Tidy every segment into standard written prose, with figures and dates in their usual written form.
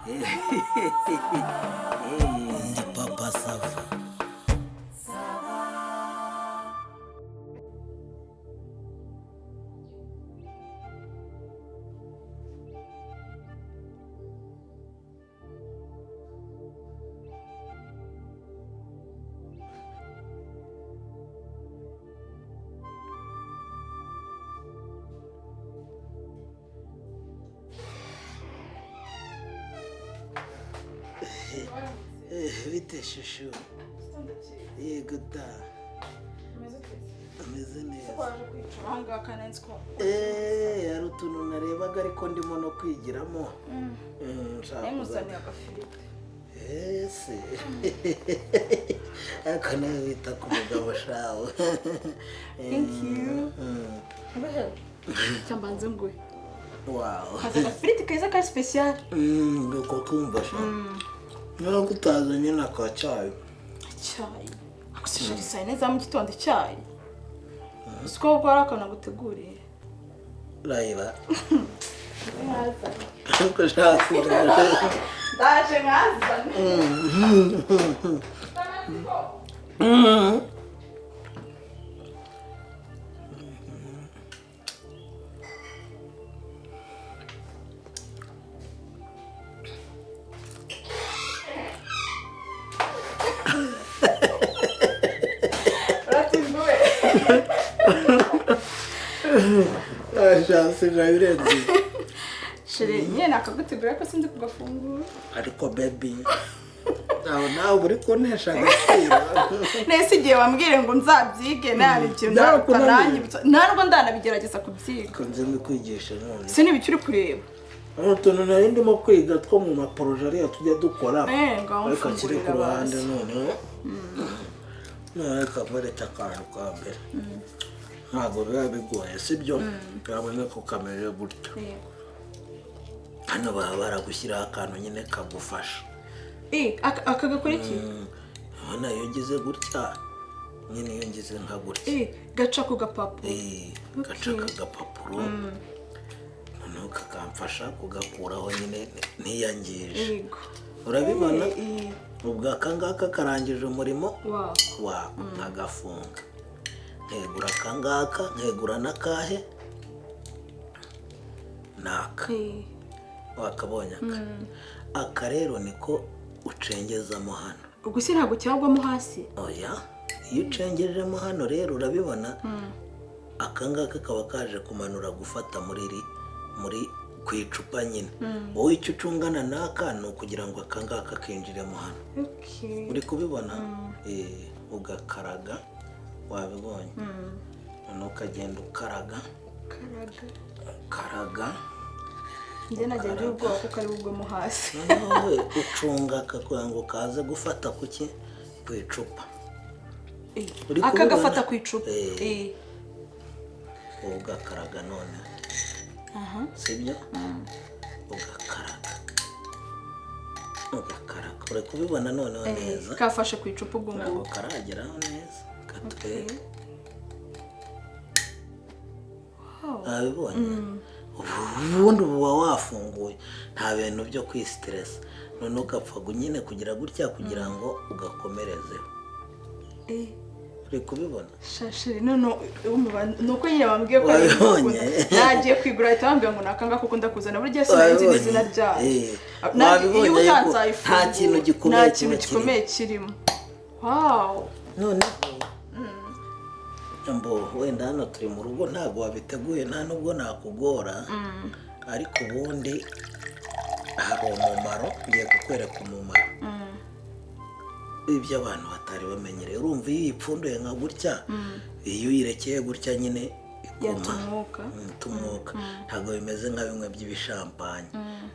Ndi papa SAVA. Bite shushu. Yego da. Ameze neza. Yari utuntu narebaga ariko ndimo no kwigiramo. Nemuzaniye agafiriti. Ese. Aka nawe bita ku mugabo shawe. Thank you. Cyambanze ngwe. Wow. Kaza agafiriti keza ka special. Ngoko kumva shawe. Nara kutazanye na ka cyayi. Cyayi. Akusije saa neza mu gitondo cyayi. Siko gukora kana guteguriye. Raila. Nyaza. Uko shaka Daje nyaza. Chance gairenzi. Shire nyine nakagutegura ko sinzi kugafungura. Ariko baby. Nawe uri konesha gaciro. Nese igihe wambwire ngo nzabyige nabyo ndakananye. Ntabwo ndanabigerageza kubyiga. Konze mikwigisha none. Se nibicyo uri kureba. Utuntu nari ndimo kwiga two mu maporojari tujya dukora. Ngaho mfungurira ku ruhande none. None kabareta kantu ka mbere. Ntabwo biba bigoye sibyo urabona ko kamere gutyo hano baba baragushyiraho akantu nyine kagufasha akagakora iki urabona iyo ngize gutya nyine iyo ngize nka gutya gaca ku gapapuro gaca ku gapapuro noneho kakamfasha kugakuraho nyine ntiyangije urabibona ubwo akangaka karangije umurimo wa nkagafunga nkegura akangaka nkegura n'akahe naka wakabonye aka rero niko ucengezamo hano ubwo se ntabwo cyagwamo hasi oya iyo ucengejemo hano rero urabibona akangaka kaba kaje kumanura gufata muri ku icupa nyine wowe icyo ucungana n'aka ni ukugira ngo akangaka kinjiremo hano uri kubibona ugakaraga wabibonye none ukagenda ukaraga njye nagenda ubwoko kuko ari bugwemo hasi noneho ucunga kugira ngo kaze gufata kuki ku icupa akagafata ku icupa ugakaraga none sibyo ugakaraga uri kubibona noneho neza kafashe ku icupa ubwo ngo karageraho neza katwe abibonye ubundi uba wafunguye nta bintu byo kwistress none ugapfa nyine kugira gutya kugira ngo ugakomerezeho uri kubibona shashiri none nuko nyine bambwiye ko nagiye kwigura ahita bambwira ngo nakanga kuko ndakuzana burya sinzi n'izina ryayo wabibonye nta kintu gikomeye kirimo wow none mbo wenda hano turi mu rugo ntabwo wabiteguye nta nubwo nakugora ariko ubundi hari umumaro ngiye kukwereka umumaro ibyo abantu batari bamenyereye urumva iyo uyipfunduye nka gutya iyo uyirekeye gutya nyine tumuka ntabwo bimeze nka bimwe by'ibishampanye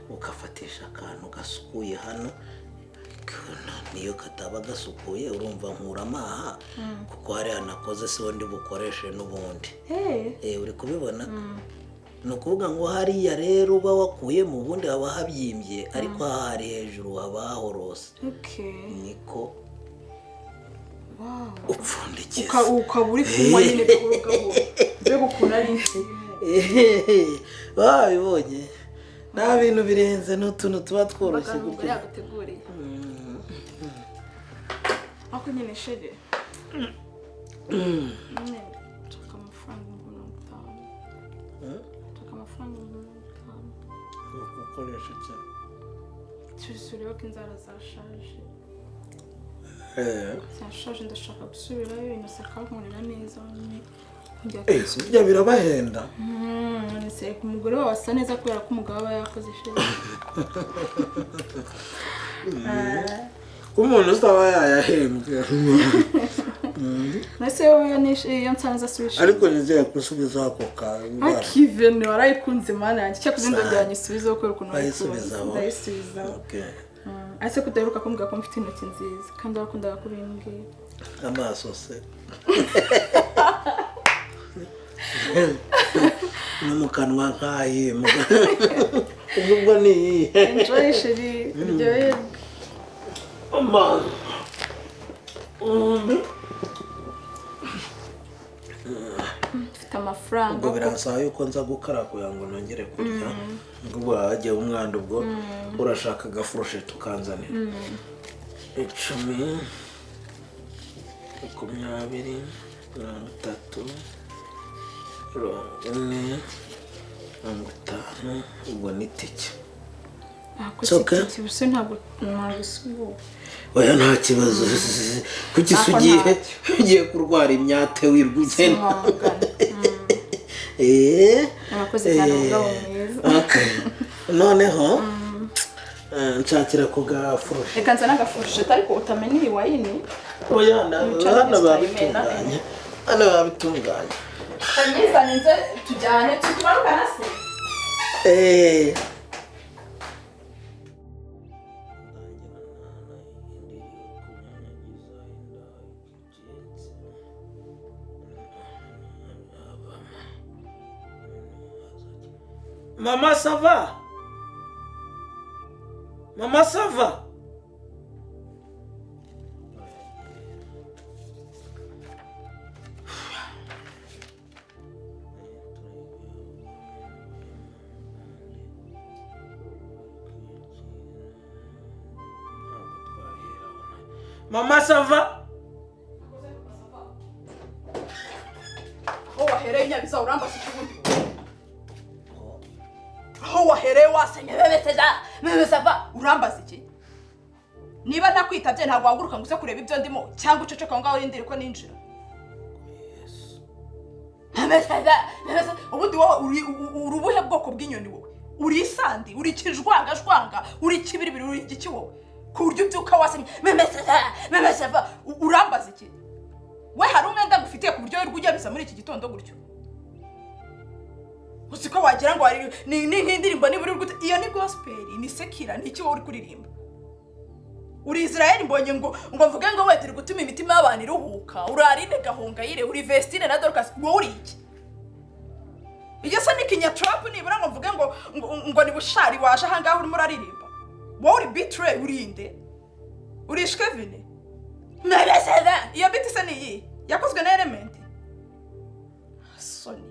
ugafatisha akantu gasukuye hano niyo kataba gasukuye urumva nkuramaha kuko hari hanakoze se undi bukoreshe n'ubundi uri kubibona ni ukuvuga ngo hariya rero uba wakuye mu bundi haba habyimbye ariko hari hejuru haba hahorose niko upfundikiza ukaba uri kunywa nyine mbega ukuntu ari wabibonye nta bintu birenze n'utuntu tuba tworoshye gutya yaguteguriye ako nyine shege chaka amafaranga 50 chaka amafaranga 50 ukoresha cyane tuzureba ko inzara zashaje zashaje ndashaka gusubirayo inasaka nkorera neza njya birabahenda nse ku mugore wawe asa neza kubera ko umugabo aba yakoze shege umuntu usaba yayahembwe nase iyo nsanze asubisha ariko nizeye gusubiza ako kantu akivene warayikunze mana yanjye cyo kuzindongera nyisubiza uko ukuntu ndayisubiza okay ase kudaheruka kumbwira ko mfite intoki nziza kandi wakundaga kubimbwira amaso se no mu kanwa nk'ahimba ubwo ni enjoy sheri biryoye amazi mfite amafaranga ubwo birasaba yuko nza gukara kugira ngo nongere kurya ubwo wagiye umwanda ubwo urashaka agafuroshe tukanzanira 10 20 30 40 50 ubwo ni tike akose buse ntabwo nabisubo oya nta kibazo kuki ugiye kurwara imyate wirwugenda abakoze cyane umugabo mwiza okay noneho nshakira ko gafuroshe reka nzana agafuroshe ariko utamenya iyi wayini oya hano babitunganya kanyizane nze tujyane tumarukana se Maman, ça va? Maman, ça va? Maman, ça va? Oh, wahereye nyabiza uramba sikibundi. Oh, wahereye wasenye bebe sava urambaza iki? Niba nakwitabye ntabwo waguruka ngo use kureba ibyo ndimo cyangwa uceceka ngaho urindire ko ninjira. Yes. Ubundi wowe urubuhe bwoko bw'inyoni wowe? Uri isandi, uri kijwanga, uri kibiribiri, uri igiki wowe? Ku buryo byuka wasenye bebe sava urambaza iki? We hari umwenda gufitiye ku buryo wirwujya bisa muri iki gitondo gutyo. Usiko wagira ngo ari ni nk'indirimbo ni buri iyo ni gospel ni sekira ni iki wowe uri kuririmba. Uri Israel mbonye ngo mvuge ngo wetiri gutuma imitima y'abantu iruhuka. Urarinde gahongayire uri Vestine na Dorcas wowe uri iki? Iyo se ni kinya trap nibura ngo mvuge ngo ni bushari waje ahangaho uri muraririmba. Wowe uri betray urinde. Uri Kevin. Mabeseva iyo biti se ni yakozwe na element. Soni.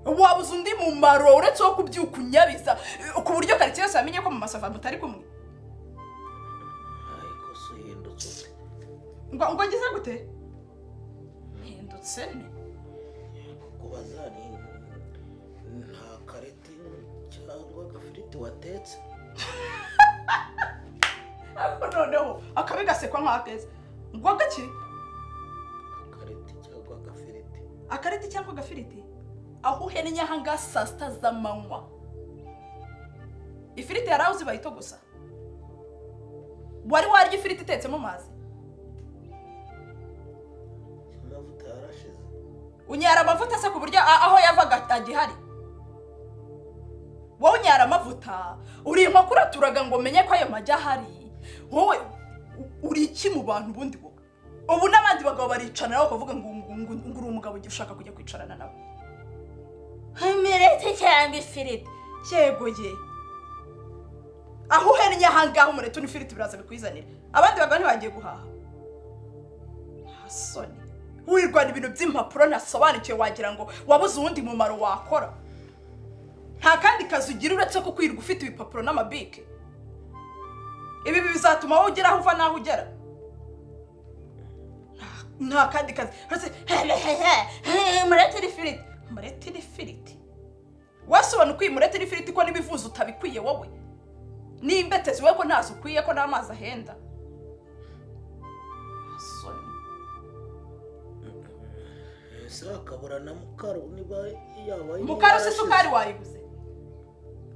Wabuze undi mumaro uretse wo kubyuka unyabiza ku buryo Gratien yose amenye ko mu masava mutari kumwe. Ariko so hindutse. Ngo ngize gute? Hindutse ni. Kubaza ni nta kareti cyangwa gafiriti watetse. No. Akabigasekwa nk'akeza. Ngo gaki? Kareti cyangwa gafiriti. Akareti cyangwa gafiriti? Aho uhenye hanga sasta z'amanywa. Ifiriti yarawuzi bayito gusa. Wari warya ifiriti itetse mu mazi. Amavuta yarashize. Unyara amavuta se ku buryo aho yavaga agihari. Wowe unyara amavuta uri inkokura turaga ngo menye ko ayo majya hari. Wowe uri iki mu bantu bundi boga. Ubu nabandi bagabo baricana bakavuga ngo uri umugabo ushaka kujya kwicarana nabo. Hamerete cyangwa ifiriti. Yegoye. Aho uhenye hangaho mureto n'ifiriti biraza bikwizanira. Abandi bagabo ntibagiye guhaha. Hasoni. Wirwana ibintu by'impapuro nasobanukiye wagira ngo wabuze uwundi mumaro wakora. nta kandi kazi ugira uretse ko kwirirwa ufite ibipapuro n'amabike. Ibi bizatuma wowe ugera aho uva naho ugera. Nta kandi kazi muretire ifiriti. Muretire ifiriti wasobana ukwiye muretire ifiriti ko n'ibivuzo utabikwiye wowe. N'imbetezi we ko ntazo ukwiye ko n'amazi ahenda. Sakabura na mukaro niba yabaye. Mukaro se sukari wayibuze?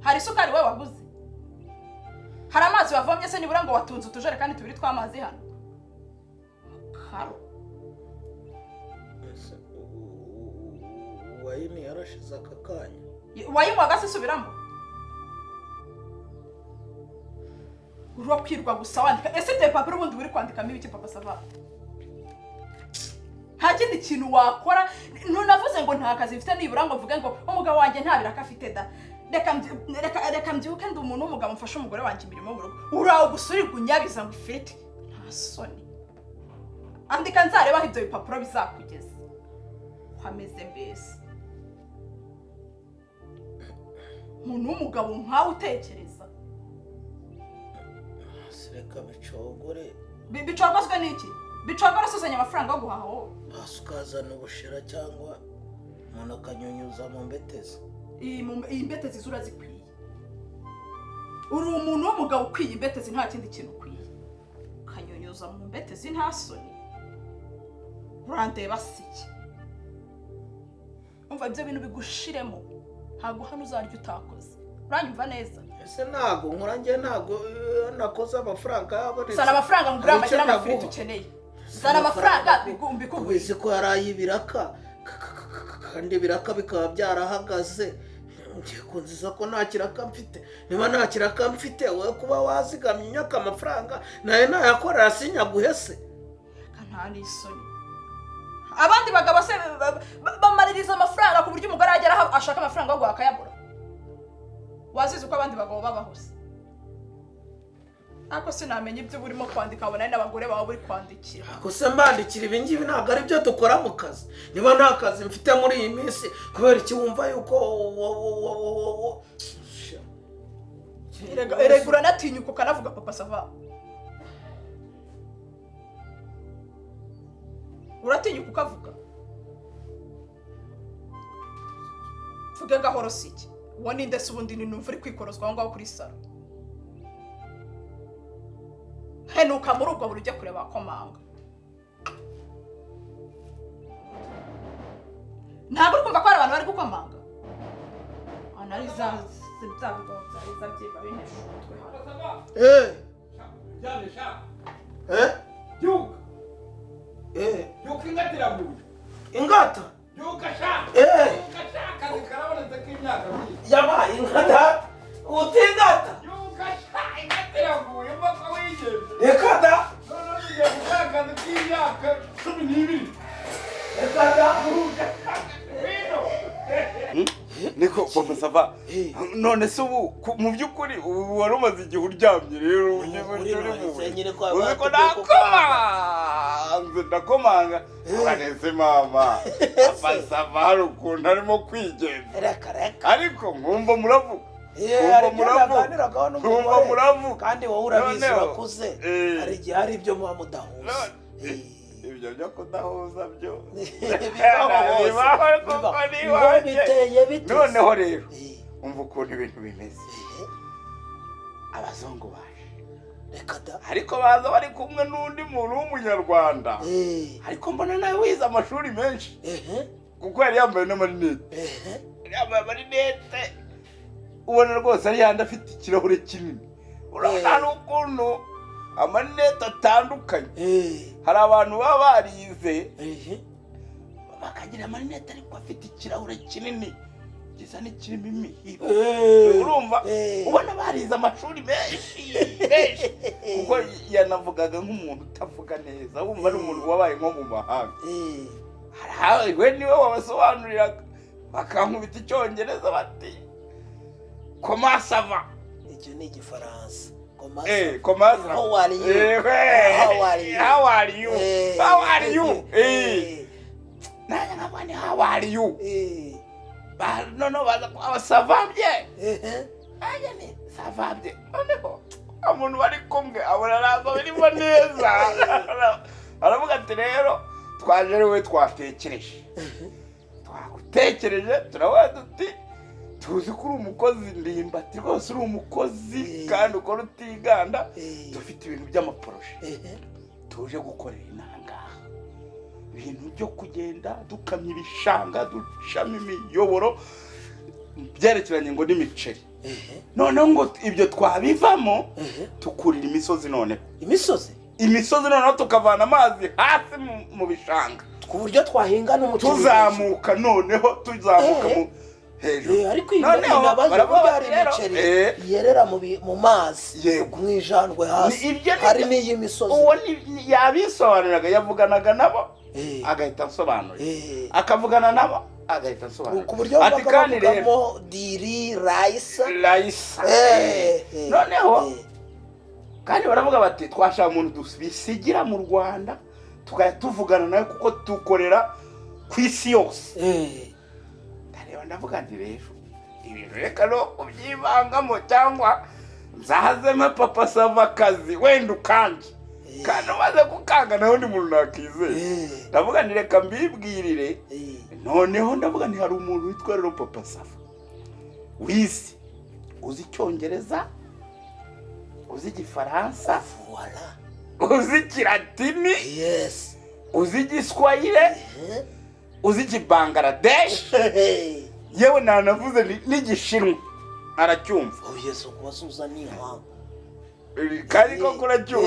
Hari sukari we wabuze? Hari amazi wavomye se nibura ngo watunze utujerekani tubiri tw'amazi hano? Mukaro wayini yarashize aka kanya. Wayinywaga se subiramo? Urokwirwa gusa wandika. Ese te papuro ubundi uri kwandikamo ibiki papa SAVA? Nta kindi kintu wakora. Ntunavuze ngo nta kazi mfite nibura ngo mvuge ngo umugabo wanjye nta biraka afite da. Reka mbyuke ndi umuntu w'umugabo mfashe umugore wanjye imirimo mu rugo. Uraho gusurirwa unyabiza ngo ifite. Nta soni. Andika nzareba ibyo bipapuro bizakugeza. Hameze mbese. Umuntu w'umugabo nkawe utekereza. Reka bicogore. Bicogozwe n'iki? Bicogora suzanya amafaranga yo guhaha wowe. Basukazana ubushira cyangwa umuntu akanyunyuza mu mbetezi. Iyi mbetezi zura zikwiye. Uri umuntu w'umugabo ukwiye imbetezi nta kindi kintu ukwiye. Kanyunyuza mu mbetezi nta soni. Urandeba siki. Umva ibyo bintu bigushiremo. Ntago hano uzarya utakoze. Uranyumva neza? Ese nago nkurangiye nago nakoze amafaranga yabonetse. Sana amafaranga ngura amagera amafiriti ukeneye. Sana amafaranga bikubize ko yarayibiraka kandi biraka bikaba byarahagaze. Ngiye kunziza ko nta kiraka mfite. Niba nta kiraka mfite wowe kuba wazigamye imyaka amafaranga naye nayakorera sinyaguhese. Nta n'isoni. Abandi bagabo se bamaririza amafaranga ku buryo umugore agera ashaka amafaranga yo guhakayabura. Wazize uko abandi bagabo babahose. Ako sinamenye ibyo burimo kwandika abona n'abagore bawe buri kwandikira. Ako se mbandikira ibi ngibi ntabwo ari byo dukora mu kazi. Niba nta kazi mfite muri iyi minsi kubera iki wumva yuko Eregura natinyuka ukanavuga papa SAVA. Uratinyuka ukavuga. Vuga gahoro siki. Uwo ni ndetse ubundi ni numva uri kwikorozwa aho ngaho kuri saro. Henuka muri ubwo buryo kureba komanga. Ntabwo uri kumva ko abantu bari gukomanga. Analiza zibyago byariza binesha umutwe hano. Janisha. Yuka. Yuka ingatira buye. Ingata. Yuka sha. Yuka sha kazi karabonetse k'imyaka myinshi. Yabaye ingata. Utingata. Yuka sha ingatira buye mbako wigeze. Reka da. None ugiye gutakaza k'imyaka 12. Reka da. Niko papa SAVA. None se ubu mu byukuri wari umaze igihe uryamye rero uri mu ndakomanga uraneze mama papa SAVA hari ukuntu arimo kwigenza ariko nkumva muravuga muravuga kandi wowe urabizi urakuze hari igihe hari ibyo muba mudahuza ibyo byo kudahuza byo biteye bite noneho rero umva ukuntu ibintu bimeze abazungu baje reka da ariko baza bari kumwe n'undi muntu w'umunyarwanda ariko mbona nawe wize amashuri menshi kuko yari yambaye n'amarinete yambaye amarinete ubona rwose ari yandi afite ikirahure kinini urabona n'ukuntu amarinete atandukanye hari abantu baba barize bakagira amarinete ariko afite ikirahure kinini gisa n'ikirimo imihiro urumva ubona barize amashuri menshi kuko yanavugaga nk'umuntu utavuga neza wumva ari umuntu wabaye nko mu mahanga we niwe wabasobanuriraga bakankubita icyongereza bati comment ça va icyo ni igifaransa comment ça how are you how are you nanya nkabani how are you noneho baza kwa savabye aya ni savabye noneho umuntu bari kumwe abona ntabwo birimo neza aravuga ati rero twaje rewe twatekereje twagutekereje turabona duti tuzi ko uri umukozi ndimbati rwose uri umukozi kandi ukora utiganda dufite ibintu by'amaporoje tuje gukorera inangaha ibintu byo kugenda dukamya ibishanga ducamo imiyoboro byerekeranye ngo n'imiceri noneho ngo ibyo twabivamo tukurira imisozi noneho imisozi noneho tukavana amazi hasi mu bishanga ku buryo twahinga n'umuceri tuzamuka noneho tuzamuka mu hejuru ariko inabaje bari imiceri yerera mu mazi mwijandwe hasi hari n'iyi misozi uwo yabisobanuraga yavuganaga nabo agahita asobanura akavugana nabo agahita asobanura ku buryo bavugamo diri rayisa noneho kandi baravuga bati twashaka umuntu bisigira mu Rwanda tukajya tuvugana nawe kuko tukorera ku isi yose ndareba ndavuga nti rero ibintu reka no ubyivangamo cyangwa nzahazemo papa sava akazi wenda ukanje kandi umaze gukanga nawe undi muntu nakizeye ndavuga nti reka mbibwirire noneho ndavuga nti hari umuntu witwa rero papa sava wize uzi icyongereza uzi igifaransa uzi ikilatini uzi igiswahili uzi ikibangladesh yewe nanavuze n'igishinwa aracyumva yesu kubasuza niha kandi ko kuracyumva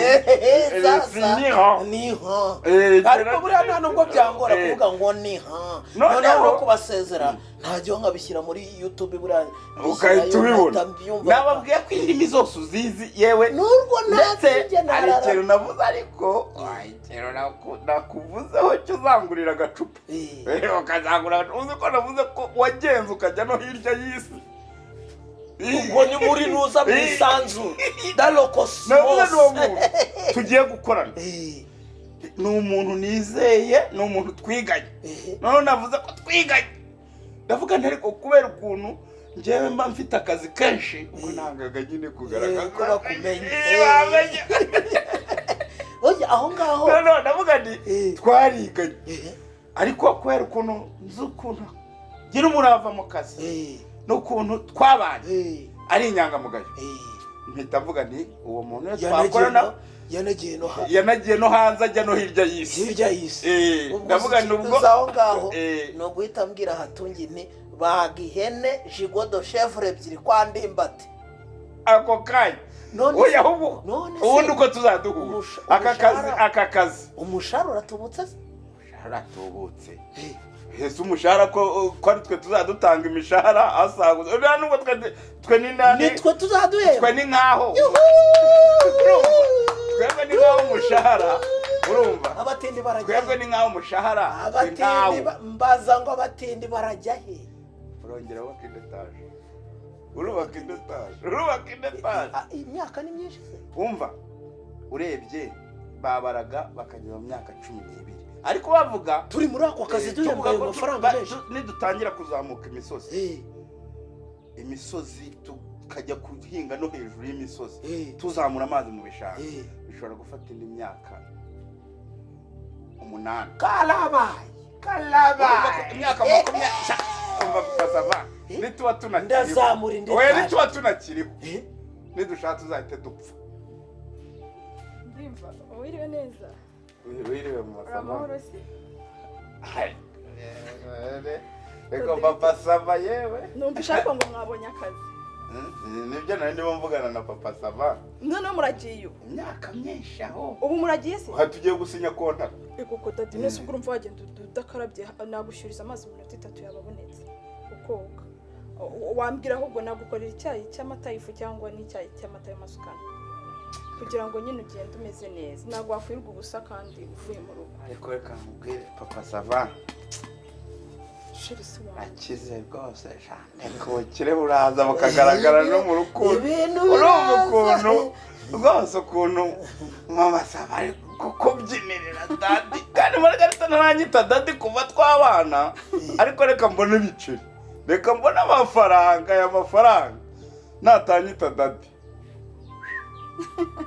niha ariko buriya nta nubwo byangora kuvuga ngo niha noneho no kubasezera ntajya nkabishyira muri YouTube buriya ukahita ubibona nababwiye ko indimi zose uzizi yewe nurwo ndetse hari ikintu navuze ariko ikintu nakuvuzeho cyo uzangurira agacupa ukazangura uzi ko navuze ko wagenze ukajya no hirya y'isi ubwo ni muri nuza mwisanzu dalokos tugiye gukorana ni umuntu nizeye ni umuntu twiganye none navuze ko twiganye ndavuga nti ariko kubera ukuntu njyewe mba mfite akazi kenshi ubwo nangaga nyine kugaragaza ko bakumenye oya aho ngaho none ndavuga nti twariganye ariko kubera ukuntu nzi ukuntu gira umurava mu kazi n'ukuntu twabanye ari inyangamugayo mpita mvuga nti uwo muntu twakorana yanagiye no hanze ajya no hirya y'isi ndavuga nti ubwo aho ngaho no guhita mbwira hatungi nti bagihene jigodo chevre ebyiri kwa ndimbati ako kanya oya ahubwo ubundi uko tuzaduhura aka kazi umushahara uratubutse ese umushahara ko ari twe tuzadutanga imishahara asaguza uriya nubwo twe n'indani nitwe tuzaduhera twe ni nkaho twebwe ni nkaho umushahara urumva abatindi barajya twebwe ni nkaho umushahara abatindi mbaza ngo abatindi barajya he urongera wakidetaje urubaka indetaje imyaka ni myinshi umva urebye babaraga bakagera mu myaka 12 ariko bavuga turi muri ako kazi duhembwa amafaranga menshi nidutangira kuzamuka imisozi tukajya kuhinga no hejuru y'imisozi tuzamura amazi mu bishanga bishobora gufata indi myaka 8 kalabaye imyaka 20 umva pasava nituba tunakiriho ndazamura indi nituba tunakiriho nidushatse tuzahite dupfa ndimva wiriwe neza wiriwe mu amahoro se reko papa sava yewe numva ushaka ngo mwabonye akazi nibyo nari ndimo mvugana na papa sava noneho muragiye imyaka myinshi aho ubu muragiye se tugiye gusinya kontara ego kotati nese ubwo urumva wagenda udakarabye nagushyuriza amazi mu minota 3 yababonetse ukoga wambwira ahubwo nagukorera icyayi cy'amata y'ifu cyangwa n'icyayi cy'amata y'amasukari kugira ngo nyine ugende umeze neza ntabwo wakwirwa ubusa kandi uvuye mu rugo ariko reka nkubwire papa sava shirisi wawe akize rwose kire buraza bukagaragara no mu rukundo urumva ukuntu rwose ukuntu mama sava ari kukubyinirira dadi kandi Margarita ntaranyita dadi kuva twabana ariko reka mbone ibiceri reka mbona amafaranga natanyita dadi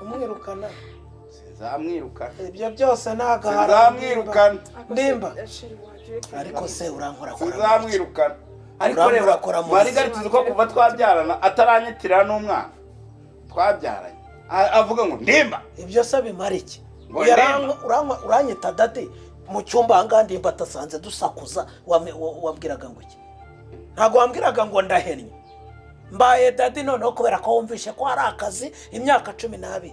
umwirukana sizamwirukana ibyo byose nagahara sizamwirukana ndimba ariko se urankora sizamwirukana ariko reba Marigari tuzi ko kuva twabyarana ataranyitirira n'umwana twabyaranye avuga ngo ndimba ibyo se bimara iki uranyita dadi mu cyumba hanga ndimba atasanze dusakuza wambwiraga ngo iki ntago wambwiraga ngo ndahennye mbaye dadi noneho kubera ko wumvishe ko hari akazi imyaka 12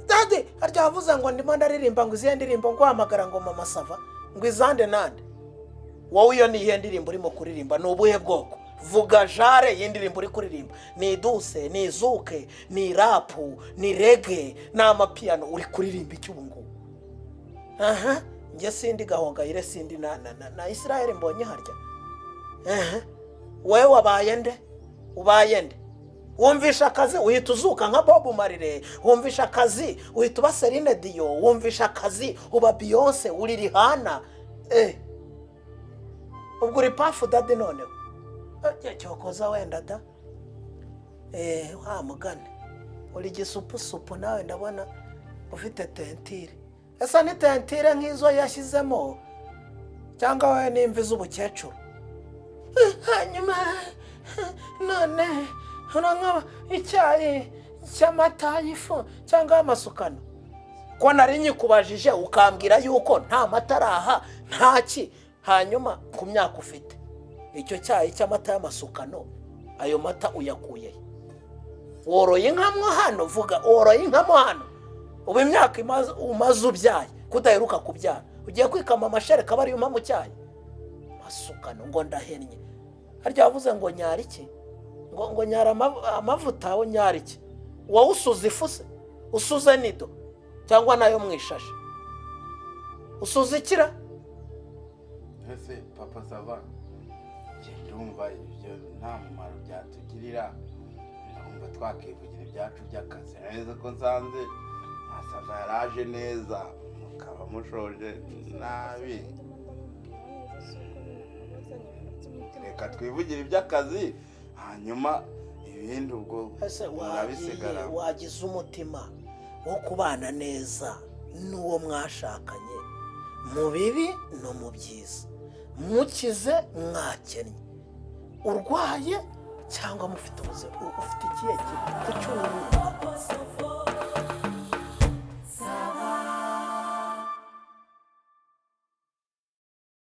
dadi arya avuze ngo ndimo ndaririmba ngo izihe ndirimbo ngo hamagara ngo mama SAVA ngo izande nande wowe iyo nihe ndirimbo urimo kuririmba ni ubuhe bwoko vuga jare y'indirimbo uri kuririmba ni duse ni zuke ni rapu ni reggae n'amapiano uri kuririmba iki ubu ngubu aha nge sindi gahongayire sindi na Israel mbonye harya wewe wabaye nde wumvisha akazi uhita uzuka nka Bob Marley wumvisha akazi uhita uba Celine Dion wumvisha akazi uba Beyonce uri Rihanna ubwo uri pafu dadi noneho cyokoza wenda da wa mugane uri gisupu nawe ndabona ufite tentire esa ni tentire nk'izo yashyizemo cyangwa we n'imvi z'ubukecuru hanyuma none uranywa icyayi cy'amata y'ifu cyangwa amasukano ko nari nyikubajije ukambwira yuko nta mataraha ntaki hanyuma ku myaka ufite icyo cyayi cy'amata y'amasukano ayo mata uyakuye woroye inkamwo hano vuga woroye inkamwo hano ubu imyaka umaze ubyaye kudaheruka kubyara ugiye kwikama amashereka bari yuma mu cyayi masukano ngo ndahennye harya wavuze ngo nyari iki ngo nyara amavuta aho nyari iki wowe usuza ifuse usuze nido cyangwa nayo mwishashe usuza ikira ese papa SAVA ndumva ibyo nta mumaro byatugirira ndumva twakivugira ibyacu by'akazi neza ko nsanze SAVA yaraje neza mukaba mushoje nabi reka twivugire iby'akazi hanyuma ibindi ubwo murabisigara wagize umutima wo kubana neza n'uwo mwashakanye mu bibi no mu byiza mukize mwakennye urwaye cyangwa mufite ubuzima ufite ikihe kintu cy'uruhu